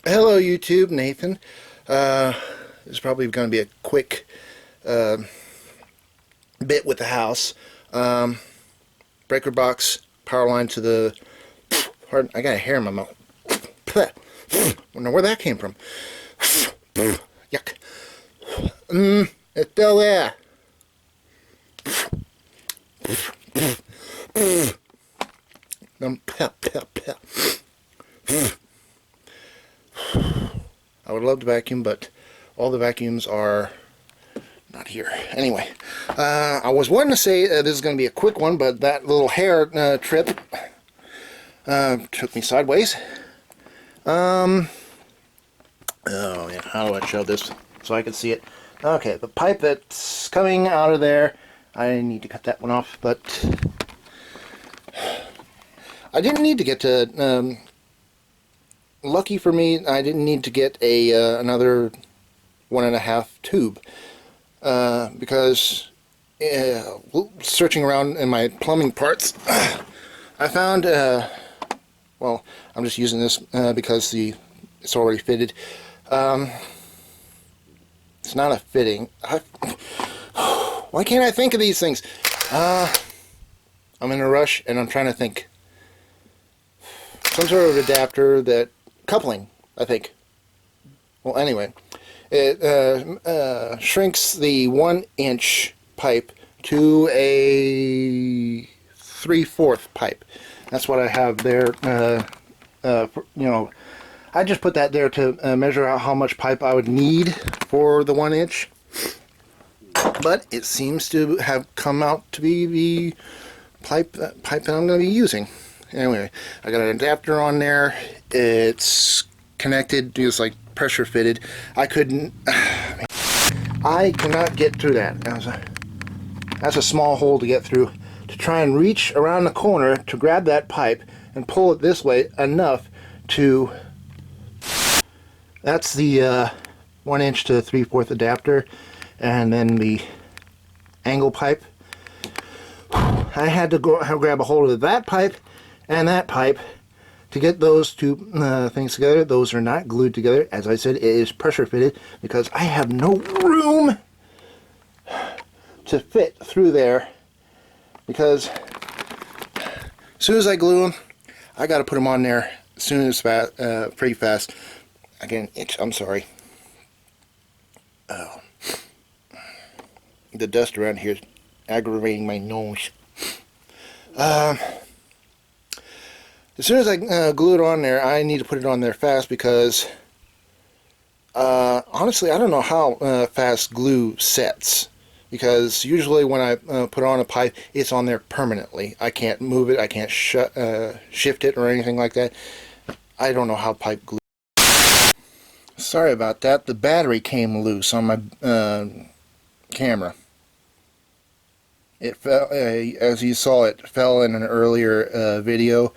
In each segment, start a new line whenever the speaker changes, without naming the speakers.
Hello YouTube, Nathan. This is probably going to be a quick bit with the house. Breaker box, power line to the... Pardon, I got a hair in my mouth. Wonder where that came from. Yuck. It's still there. I would love to vacuum, but all the vacuums are not here. Anyway, I was wanting to say this is going to be a quick one, but that little hair trip took me sideways. Oh yeah, how do I show this so I can see it? Okay, the pipe that's coming out of there, I need to cut that one off, but I didn't need to get to... lucky for me, I didn't need to get a another 1.5 tube because searching around in my plumbing parts, I found well, I'm just using this because it's already fitted. It's not a fitting. Why can't I think of these things? I'm in a rush and I'm trying to think. Some sort of adapter that... coupling, I think. Well, anyway, it shrinks the 1-inch pipe to a 3/4 pipe. That's what I have there. You know, I just put that there to measure out how much pipe I would need for the 1-inch. But it seems to have come out to be the pipe that I'm going to be using. Anyway, I got an adapter on there. It's connected, it's like pressure fitted. I cannot get through that. That's a small hole to get through. To try and reach around the corner to grab that pipe and pull it this way enough to... That's the 1-inch to 3/4 adapter, and then the angle pipe. I had to grab a hold of that pipe and that pipe to get those two things together. Those are not glued together. As I said, it is pressure fitted because I have no room to fit through there, because as soon as I glue them, I got to put them on there as soon as pretty fast. I get an itch. I'm sorry. Oh. The dust around here is aggravating my nose. As soon as I glue it on there, I need to put it on there fast because honestly, I don't know how fast glue sets, because usually when I put on a pipe, it's on there permanently. I can't move it, I can't shift it or anything like that. I don't know how pipe glue... Sorry about that. The battery came loose on my camera. It fell, as you saw, it fell in an earlier video.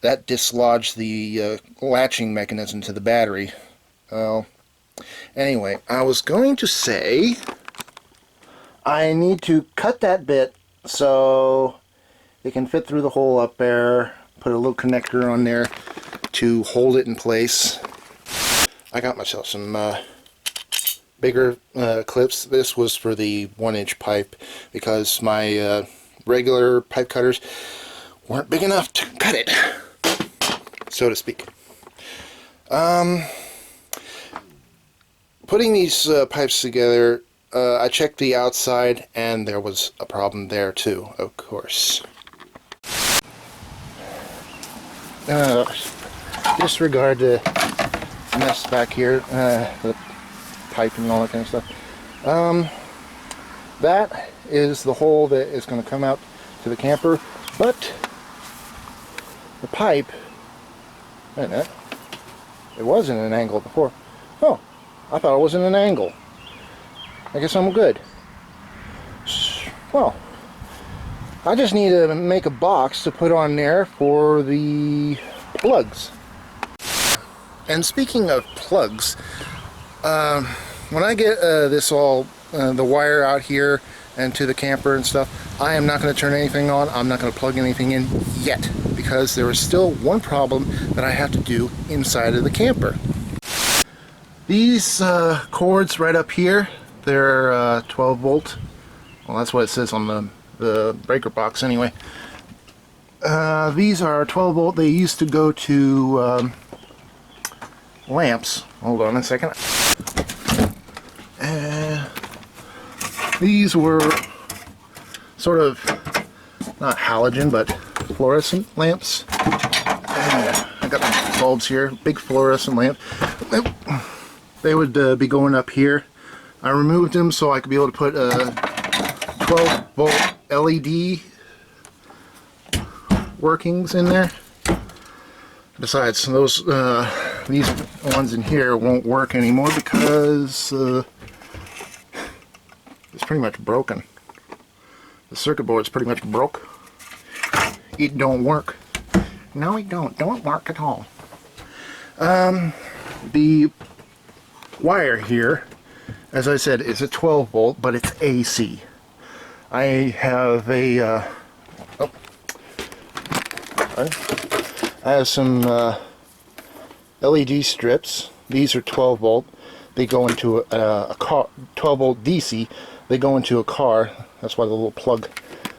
That dislodged the latching mechanism to the battery. Anyway, I was going to say I need to cut that bit so it can fit through the hole up there. Put a little connector on there to hold it in place. I got myself some bigger clips. This was for the 1-inch pipe because my regular pipe cutters weren't big enough to cut it, so to speak. Putting these pipes together, I checked the outside and there was a problem there too, of course. Disregard the mess back here, the pipe and all that kind of stuff. That is the hole that is going to come out to the camper, but the pipe, wait a minute, it was in an angle before. Oh, I thought it was in an angle. I guess I'm good. Well, I just need to make a box to put on there for the plugs. And speaking of plugs, when I get this all, the wire out here and to the camper and stuff, I am not going to turn anything on. I'm not going to plug anything in yet, because there is still one problem that I have to do inside of the camper. These cords right up here, they're 12 volt. Well, that's what it says on the breaker box anyway. These are 12 volt. They used to go to lamps. Hold on a second. These were sort of not halogen but fluorescent lamps. I got my bulbs here, big fluorescent lamp. They would be going up here. I removed them so I could be able to put a 12 volt LED workings in there. Besides, those these ones in here won't work anymore because it's pretty much broken. The circuit board is pretty much broke. It don't work. No, it don't work at all. The wire here, as I said, is a 12 volt, but it's AC. I have a I have some LED strips. These are 12 volt. They go into a car. 12 volt DC. They go into a car. That's why the little plug.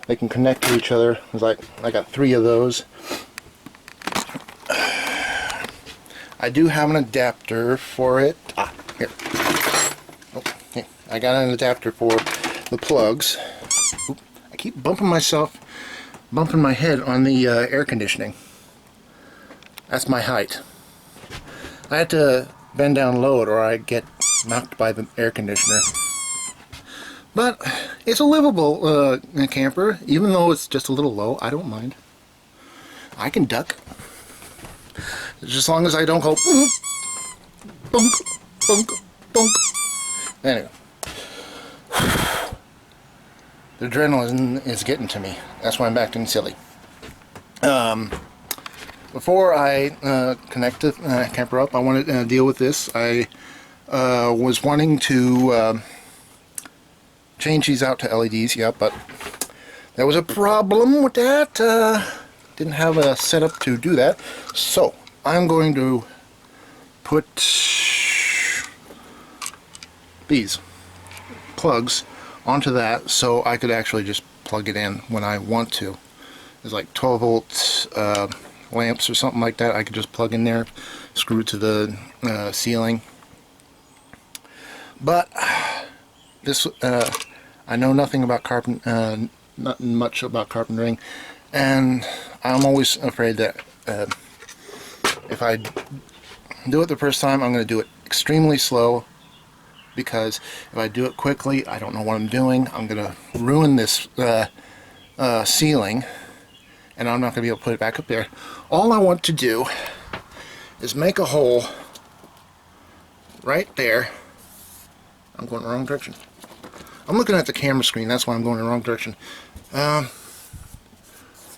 They can connect to each other. It's like I got 3 of those. I do have an adapter for it. Here. Oh, here. I got an adapter for the plugs. Oop. I keep bumping my head on the air conditioning. That's my height. I had to bend down low or I'd get knocked by the air conditioner. But it's a livable camper, even though it's just a little low. I don't mind. I can duck. Just as long as I don't go bunk, bunk, bunk. Anyway. The adrenaline is getting to me. That's why I'm acting silly. Before I connect the camper up, I want to deal with this. I was wanting to change these out to LEDs, yeah, but there was a problem with that. Didn't have a setup to do that. So, I'm going to put these plugs onto that so I could actually just plug it in when I want to. There's like 12 volt lamps or something like that I could just plug in there, screw it to the ceiling. But this I know nothing about not much about carpentering, and I'm always afraid that if I do it the first time, I'm going to do it extremely slow, because if I do it quickly, I don't know what I'm doing. I'm going to ruin this ceiling, and I'm not going to be able to put it back up there. All I want to do is make a hole right there. I'm going the wrong direction. I'm looking at the camera screen, that's why I'm going in the wrong direction.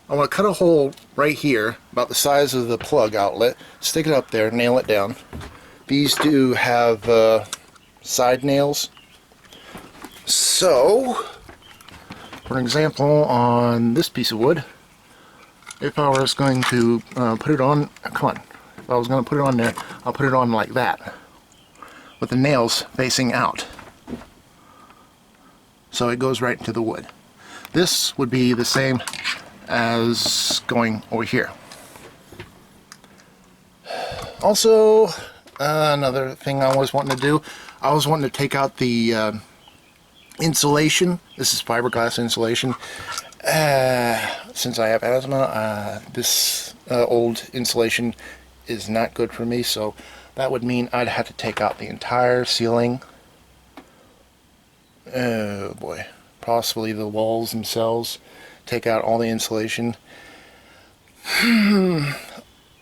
I want to cut a hole right here, about the size of the plug outlet, stick it up there, nail it down. These do have side nails. So, for example, on this piece of wood, if I was going to put it on, come on, if I was going to put it on there, I'll put it on like that, with the nails facing out. So it goes right into the wood. This would be the same as going over here. Also, another thing I was wanting to do, I was wanting to take out the insulation. This is fiberglass insulation. Since I have asthma, this old insulation is not good for me, so that would mean I'd have to take out the entire ceiling. Oh boy, possibly the walls themselves, take out all the insulation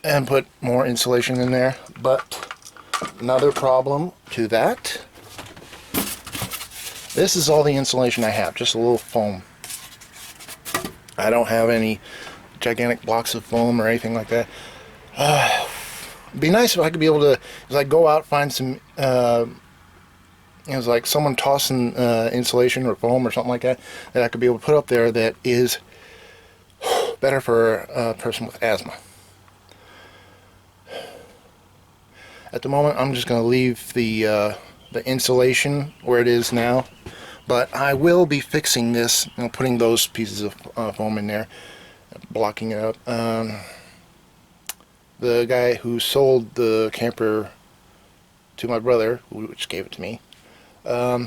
and put more insulation in there. But another problem to that, this is all the insulation I have, just a little foam. I don't have any gigantic blocks of foam or anything like that. It'd be nice if I could be able to, like, go out, find some it was like someone tossing insulation or foam or something like that I could be able to put up there that is better for a person with asthma. At the moment, I'm just going to leave the insulation where it is now. But I will be fixing this, putting those pieces of foam in there, blocking it up. The guy who sold the camper to my brother, which gave it to me, yeah,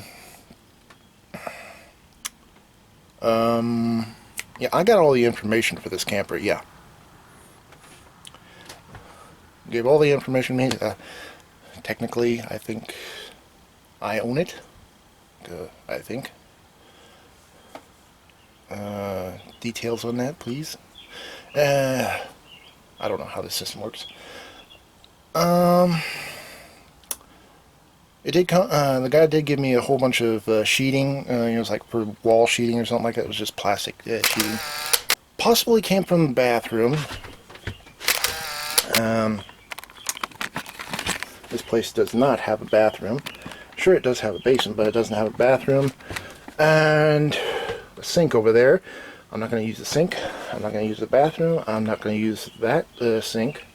I got all the information for this camper, yeah. Gave all the information to me. Technically, I think I own it. I think. Details on that, please. I don't know how the system works. It did come. The guy did give me a whole bunch of sheeting. It was like for wall sheeting or something like that. It was just plastic sheeting. Possibly came from the bathroom. This place does not have a bathroom. Sure, it does have a basement, but it doesn't have a bathroom. And the sink over there. I'm not going to use the sink. I'm not going to use the bathroom. I'm not going to use that sink.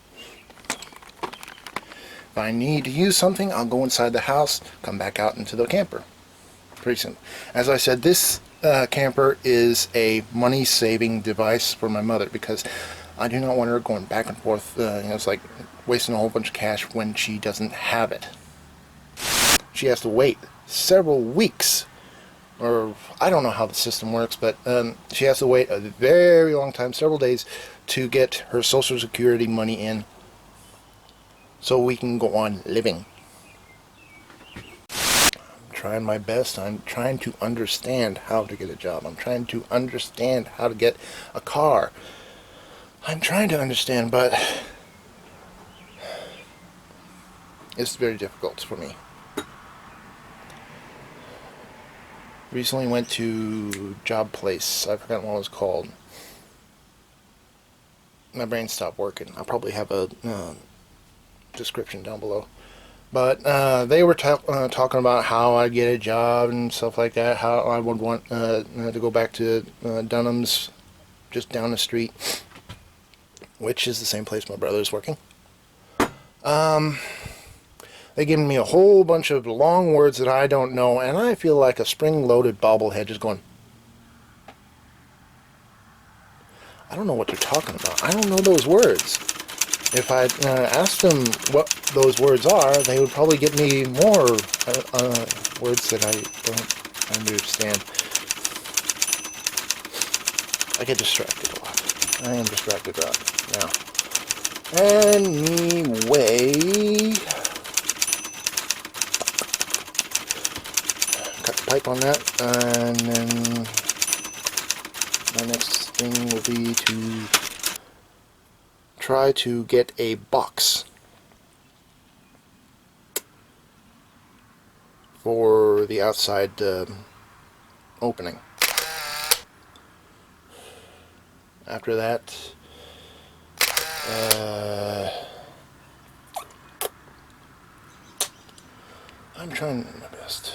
If I need to use something, I'll go inside the house, come back out into the camper. Pretty simple. As I said, this camper is a money-saving device for my mother because I do not want her going back and forth. It's like wasting a whole bunch of cash when she doesn't have it. She has to wait several weeks, or I don't know how the system works, but she has to wait a very long time, several days, to get her Social Security money in so we can go on living. I'm trying my best. I'm trying to understand how to get a job. I'm trying to understand how to get a car. I'm trying to understand, but it's very difficult for me. Recently went to job place. I forgot what it was called. My brain stopped working. I'll probably have a description down below. But they were talking about how I'd get a job and stuff like that. How I would want to go back to Dunham's, just down the street, which is the same place my brother's working. They given me a whole bunch of long words that I don't know, and I feel like a spring-loaded bobblehead just going, I don't know what they're talking about. I don't know those words. If I asked them what those words are, they would probably get me more words that I don't understand. I get distracted a lot. I am distracted a lot now. Anyway, cut the pipe on that, and then my next thing will be to try to get a box for the outside opening. After that, I'm trying my best.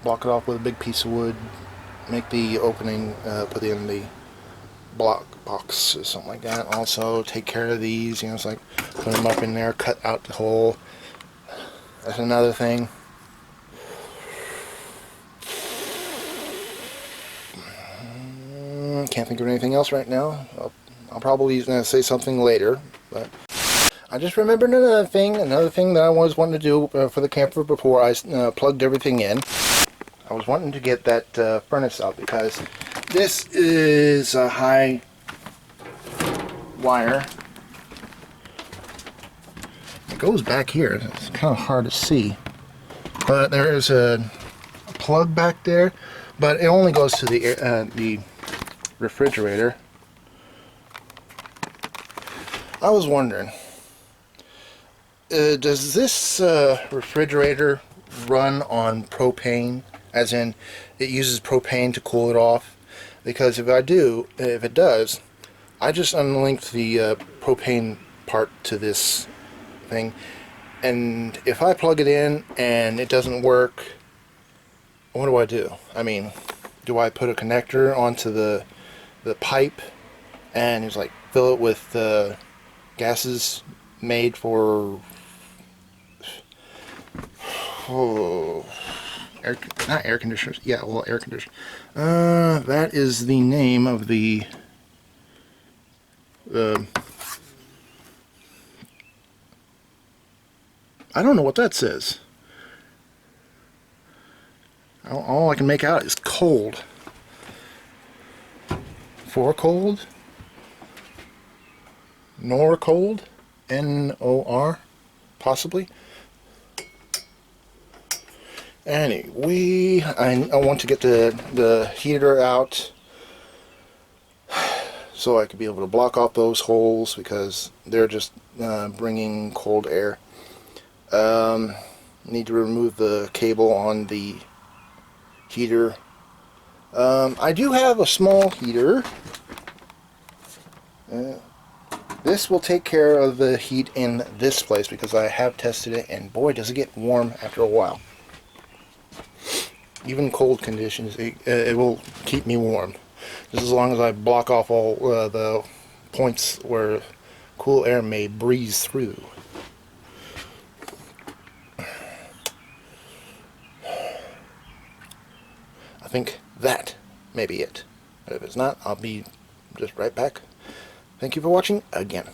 Block it off with a big piece of wood, make the opening, put in the block box or something like that. Also take care of these, it's like put them up in there, cut out the hole. That's another thing. Can't think of anything else right now. I'll probably say something later, but I just remembered another thing that I was wanting to do for the camper before I plugged everything in. I was wanting to get that furnace out because this is a high wire. It goes back here. It's kind of hard to see, but there is a plug back there, but it only goes to the refrigerator. I was wondering, does this refrigerator run on propane? As in, it uses propane to cool it off? Because if it does, I just unlinked the propane part to this thing, and if I plug it in and it doesn't work, what do I do? I mean, do I put a connector onto the pipe and it's like fill it with gases made for not air conditioners. Yeah, well, air conditioners. That is the name of the I don't know what that says. All I can make out is cold. For cold? Nor cold? N-O-R? Possibly? Anyway, I want to get the heater out so I could be able to block off those holes because they're just bringing cold air. Need to remove the cable on the heater. I do have a small heater. This will take care of the heat in this place because I have tested it, and boy does it get warm after a while. Even cold conditions, it will keep me warm. Just as long as I block off all the points where cool air may breeze through. I think that may be it. But if it's not, I'll be just right back. Thank you for watching again.